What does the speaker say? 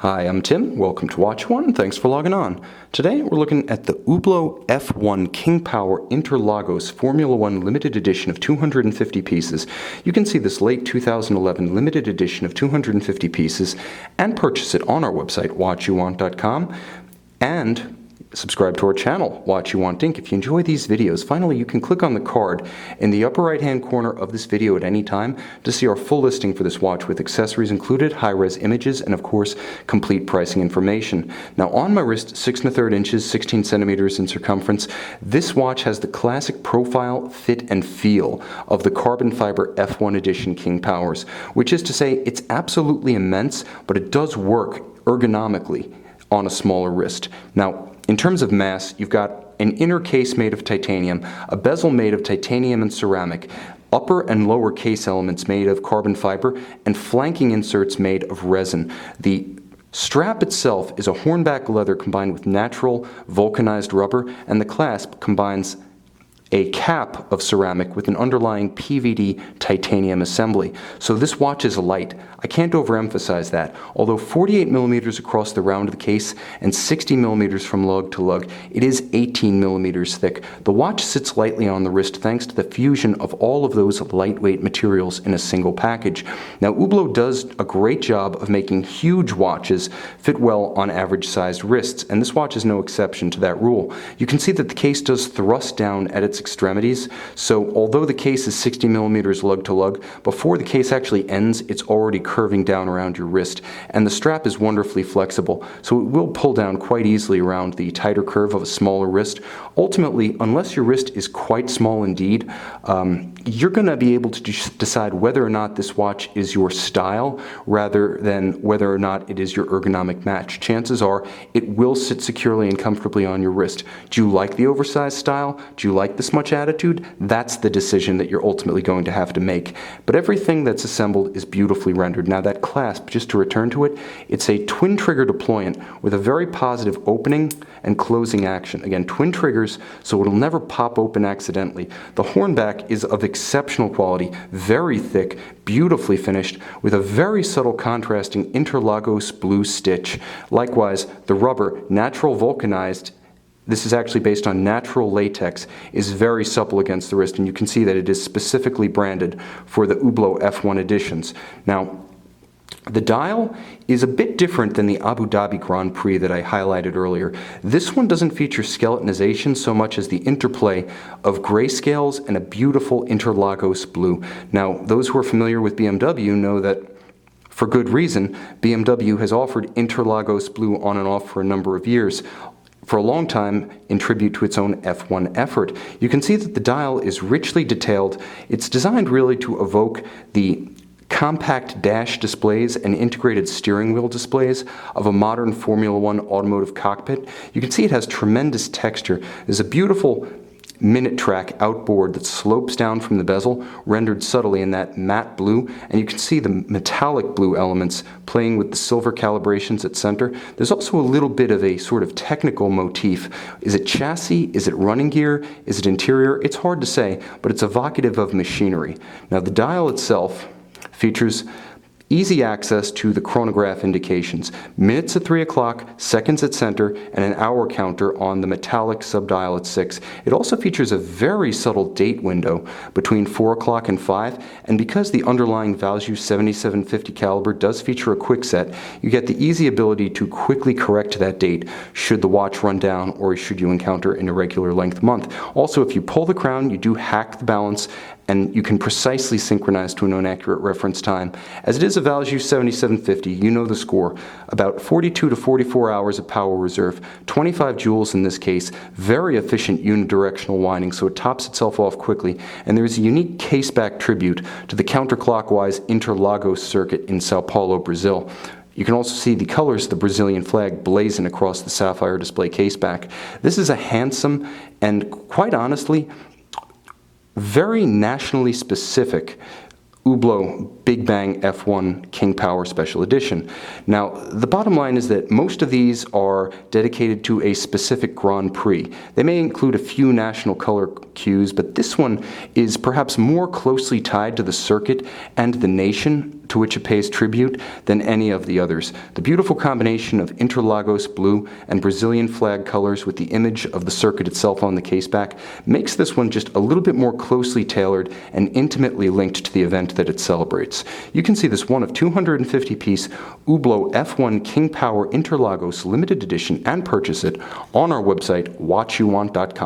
Hi, I'm Tim. Welcome to Watch One. Thanks for logging on. Today we're looking at the Hublot F1 King Power Interlagos Formula One limited edition of 250 pieces. You can see this late 2011 limited edition of 250 pieces and purchase it on our website, watchyouwant.com, and subscribe to our channel, Watch You Want Inc. If you enjoy these videos, finally you can click on the card in the upper right hand corner of this video at any time to see our full listing for this watch with accessories included, high-res images, and of course complete pricing information. Now on my wrist, 6 1/3 inches, 16 centimeters in circumference, this watch has the classic profile, fit, and feel of the carbon fiber F1 edition King Powers, which is to say it's absolutely immense, but it does work ergonomically on a smaller wrist. Now, in terms of mass, you've got an inner case made of titanium, a bezel made of titanium and ceramic, upper and lower case elements made of carbon fiber, and flanking inserts made of resin. The strap itself is a hornback leather combined with natural vulcanized rubber, and the clasp combines a cap of ceramic with an underlying PVD titanium assembly. So this watch is light. I can't overemphasize that. Although 48 millimeters across the round of the case and 60 millimeters from lug to lug, it is 18 millimeters thick. The watch sits lightly on the wrist thanks to the fusion of all of those lightweight materials in a single package. Now, Hublot does a great job of making huge watches fit well on average sized wrists, and this watch is no exception to that rule. You can see that the case does thrust down at its extremities, so although the case is 60 millimeters lug to lug, before the case actually ends, it's already curving down around your wrist, and the strap is wonderfully flexible, so it will pull down quite easily around the tighter curve of a smaller wrist. Ultimately, unless your wrist is quite small indeed, you're going to be able to decide whether or not this watch is your style rather than whether or not it is your ergonomic match. Chances are it will sit securely and comfortably on your wrist. Do you like the oversized style? Do you like this much attitude? That's the decision that you're ultimately going to have to make. But everything that's assembled is beautifully rendered. Now that clasp, just to return to it, it's a twin trigger deployant with a very positive opening and closing action. Again, twin triggers, so it'll never pop open accidentally. The hornback is of exceptional quality, very thick, beautifully finished, with a very subtle contrasting Interlagos blue stitch. Likewise, the rubber, natural vulcanized, this is actually based on natural latex, is very supple against the wrist, and you can see that it is specifically branded for the Hublot F1 editions. Now, the dial is a bit different than the Abu Dhabi Grand Prix that I highlighted earlier. This one doesn't feature skeletonization so much as the interplay of grayscales and a beautiful Interlagos blue. Now, those who are familiar with BMW know that for good reason, BMW has offered Interlagos blue on and off for a number of years, for a long time in tribute to its own F1 effort. You can see that the dial is richly detailed. It's designed really to evoke the compact dash displays and integrated steering wheel displays of a modern Formula One automotive cockpit. You can see it has tremendous texture. There's a beautiful minute track outboard that slopes down from the bezel, rendered subtly in that matte blue, and you can see the metallic blue elements playing with the silver calibrations at center. There's also a little bit of a sort of technical motif. Is it chassis? Is it running gear? Is it interior? It's hard to say, but it's evocative of machinery. Now, the dial itself features easy access to the chronograph indications, minutes at 3 o'clock, seconds at center, and an hour counter on the metallic subdial at 6. It also features a very subtle date window between 4 o'clock and 5, and because the underlying Value 7750 caliber does feature a quick set, you get the easy ability to quickly correct that date should the watch run down or should you encounter an irregular length month. Also, if you pull the crown, you do hack the balance, and you can precisely synchronize to a known accurate reference time. As it is a Value 7750, you know the score. About 42 to 44 hours of power reserve, 25 joules in this case, very efficient unidirectional winding, so it tops itself off quickly, and there is a unique caseback tribute to the counterclockwise Interlagos circuit in Sao Paulo, Brazil. You can also see the colors of the Brazilian flag blazon across the sapphire display caseback. This is a handsome and, quite honestly, very nationally specific Hublot Big Bang F1 King Power Special Edition. Now, the bottom line is that most of these are dedicated to a specific Grand Prix. They may include a few national color cues, but this one is perhaps more closely tied to the circuit and the nation to which it pays tribute than any of the others. The beautiful combination of Interlagos blue and Brazilian flag colors with the image of the circuit itself on the caseback makes this one just a little bit more closely tailored and intimately linked to the event that it celebrates. You can see this one of 250-piece Hublot F1 King Power Interlagos limited edition and purchase it on our website, watchyouvant.com.